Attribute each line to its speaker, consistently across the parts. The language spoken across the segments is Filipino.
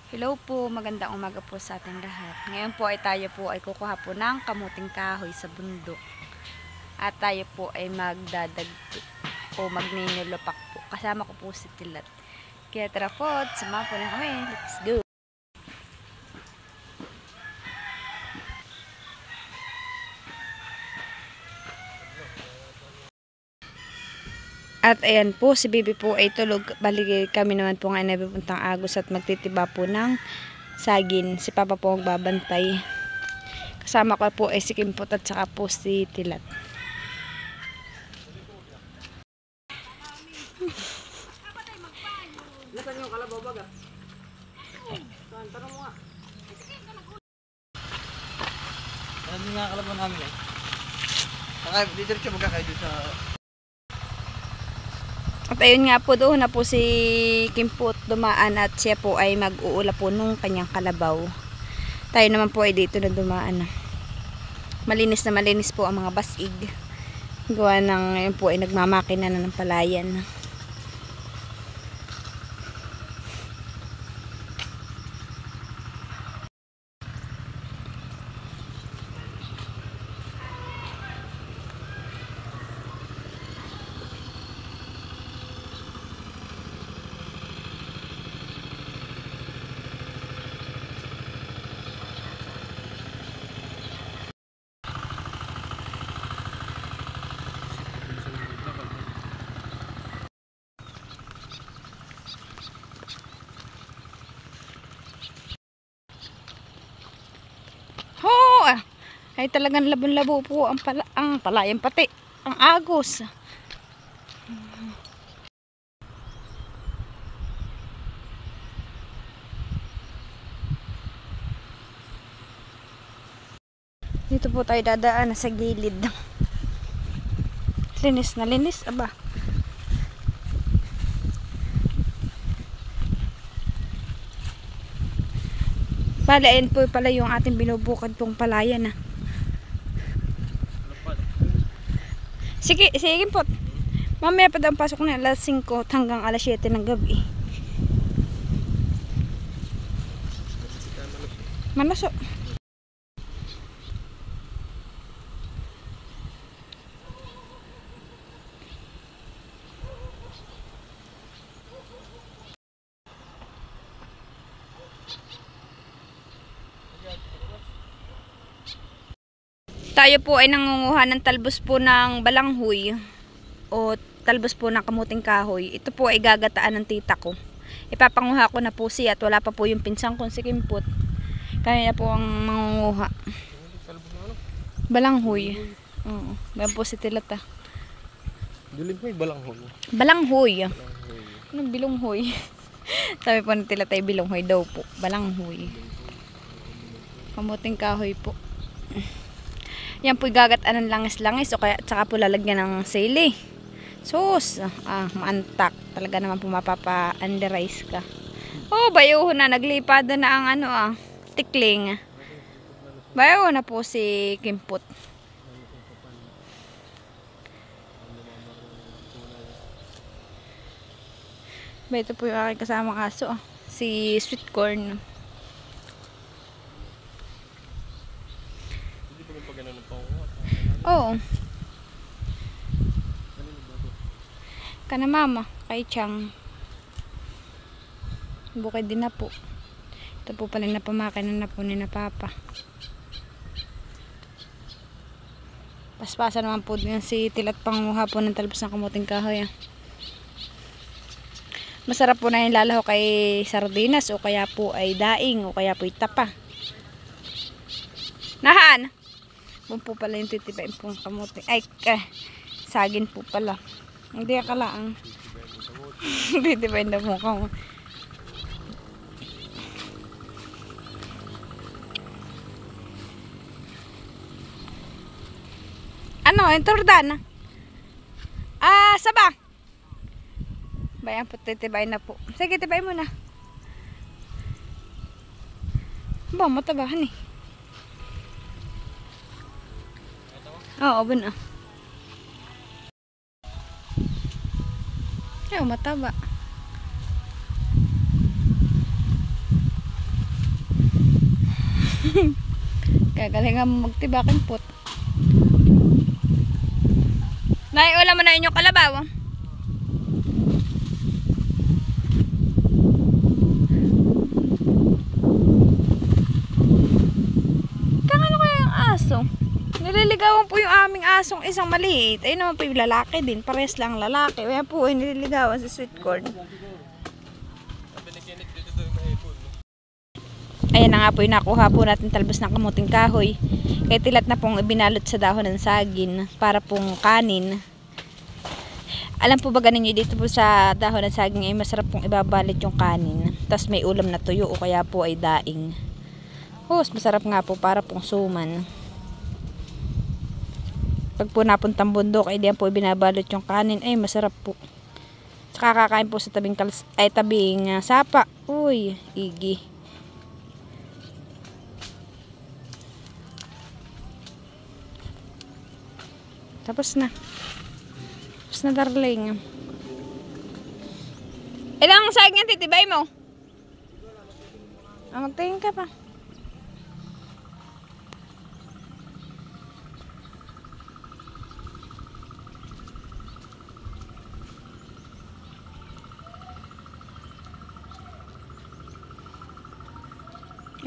Speaker 1: Hello po, magandang umaga po sa ating lahat. Ngayon po ay tayo po ay kukuha po ng kamuting kahoy sa bundok. At tayo po ay magdadagpo o magninulupak po. Kasama ko po si Tilat. Kaya tara po, samahan po na kami. Let's go! At ayan po, si Bibi po ay tulog. Bali kami naman po nga nabipuntang Agos at magtitiba po ng sagin. Si Papa po magbabantay. Kasama ko po ay si Kimpot at saka po si Tilat.
Speaker 2: Nasaan yung kalabaw baga? Saan? Tanong mo nga. Alam niyo nga kalabaw namin eh. Saka dito siya magkakayo doon sa...
Speaker 1: At ayun nga po, doon na po si Kimpot dumaan at siya po ay mag-uula po nung kanyang kalabaw. Tayo naman po ay dito na dumaan na. Malinis na malinis po ang mga basig. Gawa ng yun po ay nagmamakina na ng palayan. Ay talagang labon-labo po ang palayan pati ang Agos. Dito po tayo dadaan sa gilid. Linis na linis, aba. Bale, ayun po pala yung ating binubukad pong palayan na. Sige po. Mamaya pa daw ang pasok na alas 5 hanggang alas 7 ng gabi. Manaso. Tayo po ay nangunguha ng talbos po ng balanghoy o talbos po ng kamuting kahoy. Ito po ay gagataan ng tita ko. Ipapanguha ko na po siya at wala pa po yung pinsang kong si Kimpot. Kanina po ang mangunguha. Balanghoy. Oo. Bayan po si Tilata.
Speaker 2: Bilinghoy, balanghoy.
Speaker 1: Balanghoy. Anong bilonghoy? Sabi po ni Tilata ay bilonghoy daw po. Balanghoy. Kamuting kahoy po. Yan po gagataan ng langis-langis o kaya tsaka po lalagyan ng sili. Sus, maantak. Talaga naman po mapapa-underize ka. Oh, bayo na naglipad na ang tikling. Bayo na po si Kimpot. Ba, ito po yung aking kasamang aso. Si Sweet Corn. Oo. Kana mama, kay Chang. Bukid din na po. Ito po pala napamakan na po ni na papa. Paspasa naman po din si Tilat panguha po ng talbos ng kamuting kahoy. Masarap po na yung lalaho kay sardinas o kaya po ay daing o kaya po itapa. Nahan! Bun po pala yung titibain pong kamuting. Ay, sagin po pala. Hindi akala ang titibain na mukha mo. Ano, yung turdan? Saba. Bayan po, titibain na po. Sige, titibain mo na. Ba, matabahan eh. Oo, bun Ay, mataba. Gagalingan mo magtibakin pot. Naiulam mo na inyong kalabaw. Kangano kaya yung aso? Nililigawan po yung aming asong isang maliit. Ayun naman po yung lalaki din. Pares lang lalaki. Kaya po ay nililigawan sa sweet corn. Ayan na nga po yung nakuha po natin talbos ng kamuting kahoy. Kaya tilat na pong ibinalot sa dahon ng saging para pong kanin. Alam po ba ganin nyo dito po sa dahon ng saging ay masarap pong ibabalit yung kanin. Tapos may ulam na tuyo o kaya po ay daing. Masarap nga po para pong suman. Pag po napuntang bundok ay diyan po binabalot yung kanin ay masarap po. Saka kakain po sa tabing sapa. Uy, igi. Tapos na. Tapos na, darling. Ilang saging ang titibay mo? Magtingin ka pa.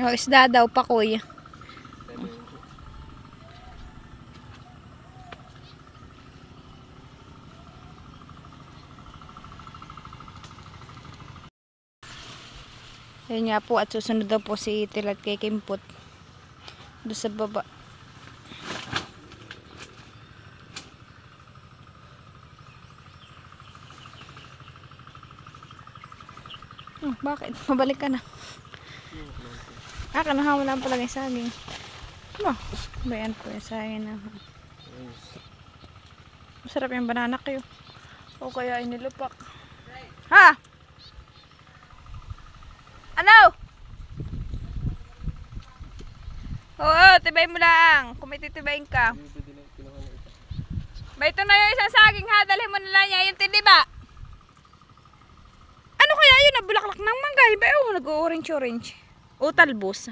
Speaker 1: Isda daw pa, kuya. Ayun nga po, at susunod daw po si Tilat kay Kimpot doon sa baba. Bakit? Mabalik ka na. Kanahawa lang pala yung saging. Bayan po yung saging na. Masarap yung banana kayo. O kaya inilupak. Ha? Ano? Oo, tibay mo lang. Kung may titibayin ka. Ba, ito na yung isang saging ha. Dalhin mo na lang niya yung tiniba. Ano kaya yun? Nabulaklak ng mangga. Ba, nag-orange-orange. O talbos.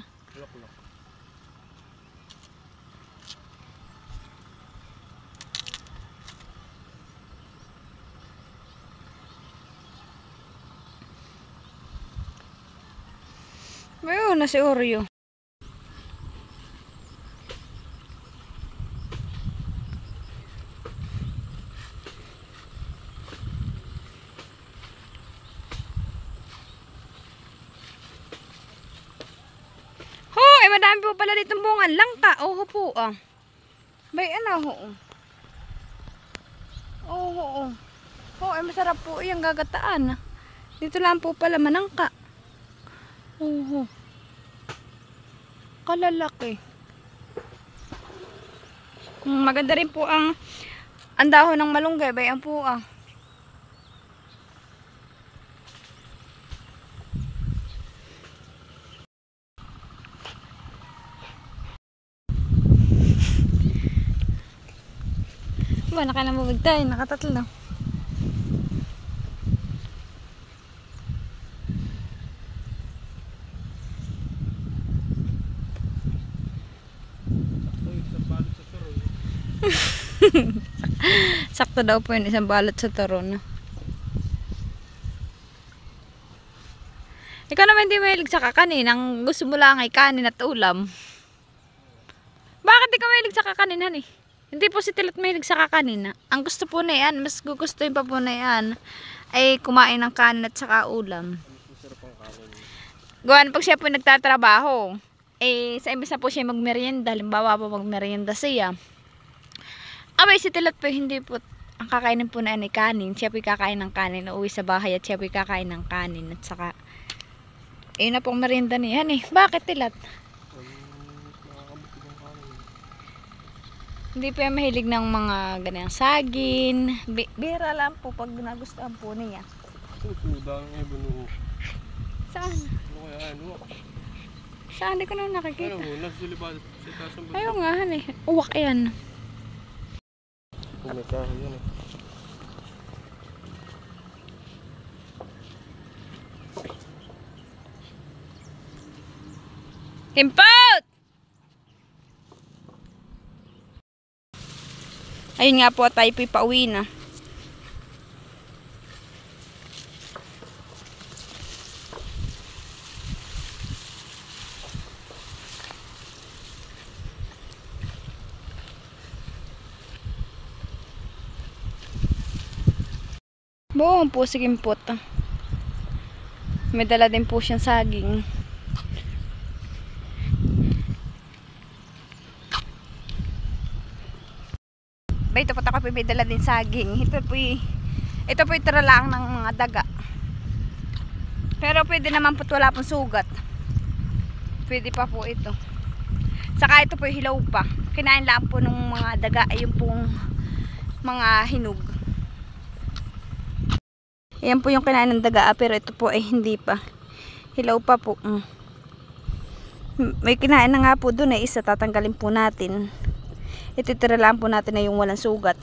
Speaker 1: Ayun na si Oreo. Madami po pala ditong bungan langka. Oho po ah. Bay ano ho. Oho. Ay masarap po yung gagataan. Dito lang po pala manangka. Oho. Kalalaki. Maganda rin po ang dahon ng malunggay. Bayan po ah. Nakailang tayo, nakatatlo. Sakto daw po yun, isang balot sa turon. Ikaw naman hindi mahilig sa kakanin. Ang gusto mo lang ay kanin at ulam. Bakit di ka mahilig sa kakanin, honey? Hindi po si Tilat mahilig sa kakanin. Ang gusto po na yan, mas gugustuhin pa po na yan, ay kumain ng kanin at saka ulam. Gawan pag siya po nagtatrabaho, sa imbes na po siya magmerienda, halimbawa po magmerienda siya. Abay si Tilat po hindi po, ang kakainin po na yan ay kanin. Siya po kakain ng kanin, uuwi sa bahay at siya po kakain ng kanin at saka, na pong merienda niya. Bakit Tilat? Hindi po yung mahilig ng mga ganyang saging. Bira lang po pag nagustuhan po niya.
Speaker 2: Susudang buno.
Speaker 1: Saan?
Speaker 2: Ano kaya ano?
Speaker 1: Saan? Hindi ko na nakikita.
Speaker 2: Ano mo? Nasulibad sa tasang buno.
Speaker 1: Ayaw nga, uwak yan.
Speaker 2: May kahoy yan eh.
Speaker 1: Kimpot! Ayun nga po, tayo po'y pauwi na. Buong po si Kimpot. May dala din po siyang saging. Ba, ito po ako may dala din saging. Ito po tira lang ng mga daga. Pero pwede naman po wala pong sugat. Pwede pa po ito. Saka ito po hilaw pa. Kinain lang po ng mga daga ay yung pong mga hinog. Ayan po yung kinain ng daga, pero ito po ay hindi pa. Hilaw pa po. May kinain na nga po doon ay isa, tatanggalin po natin. Ititira lang po natin na yung walang sugat.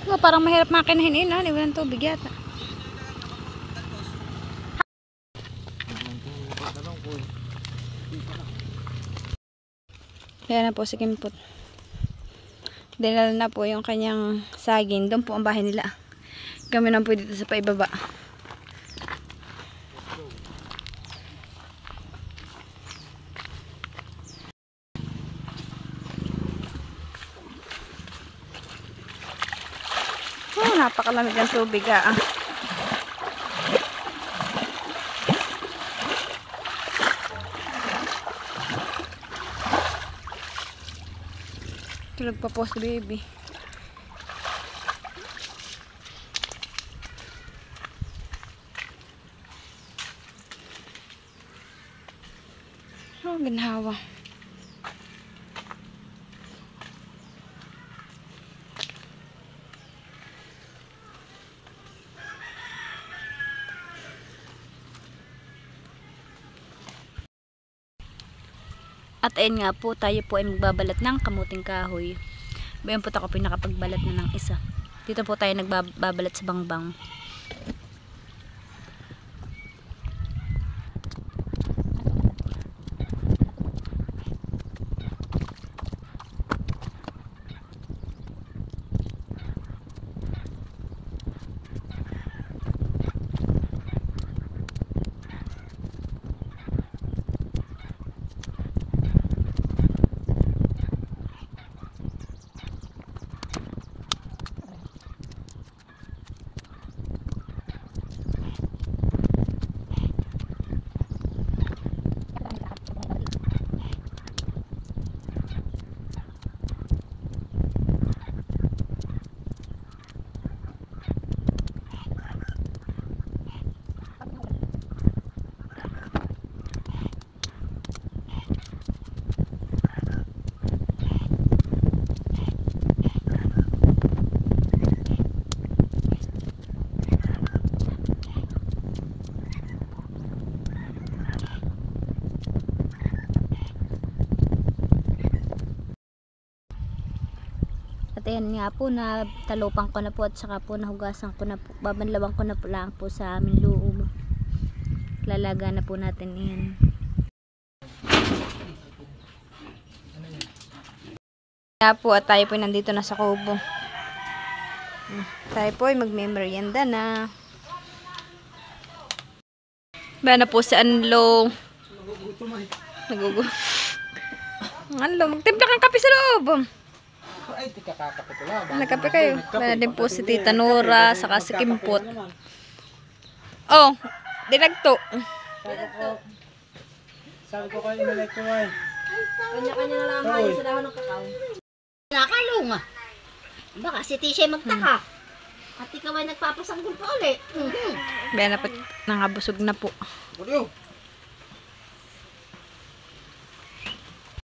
Speaker 1: Oh, parang mahirap makinahin ha, walang tubig yata. Kaya na po si Kimpot. Dinala na po yung kanyang saging. Doon po ang bahay nila. Kami na po dito sa paibaba. Oh, napakalamig ng tubig ah. Tulog pa po si baby. Oh, ginhawa. At ayun nga po, tayo po ay magbabalat ng kamuting kahoy. Bayan po ako pinakapagbalat na ng isa. Dito po tayo nagbabalat sa bangbang. At ayan nga po, na talupang ko na po at saka po nahugasan ko na po, babanlawang ko na po lang po sa aming loob. Lalaga na po natin yan. Kaya po at tayo po nandito na sa kubo. Tayo po ay magme-merienda na. Ba na po si Anlo. Nagugutom. Anlo, magtimpla kang kape sa loob.
Speaker 2: Ay, di ka kakape ko lang.
Speaker 1: Nagkape kayo. Bala din po si Tita Nora, saka si Kimpot. Oh, dinagto.
Speaker 2: Sabi ko kayo inalay ko ay.
Speaker 3: Kanya-kanya na lang kayo sa dahon ng kakao. Nakalunga. Baka si Tisha magtaka. At ikaw ay nagpapasanggol pa ulit.
Speaker 1: Bala po, nangabusog na po.
Speaker 2: Buliw.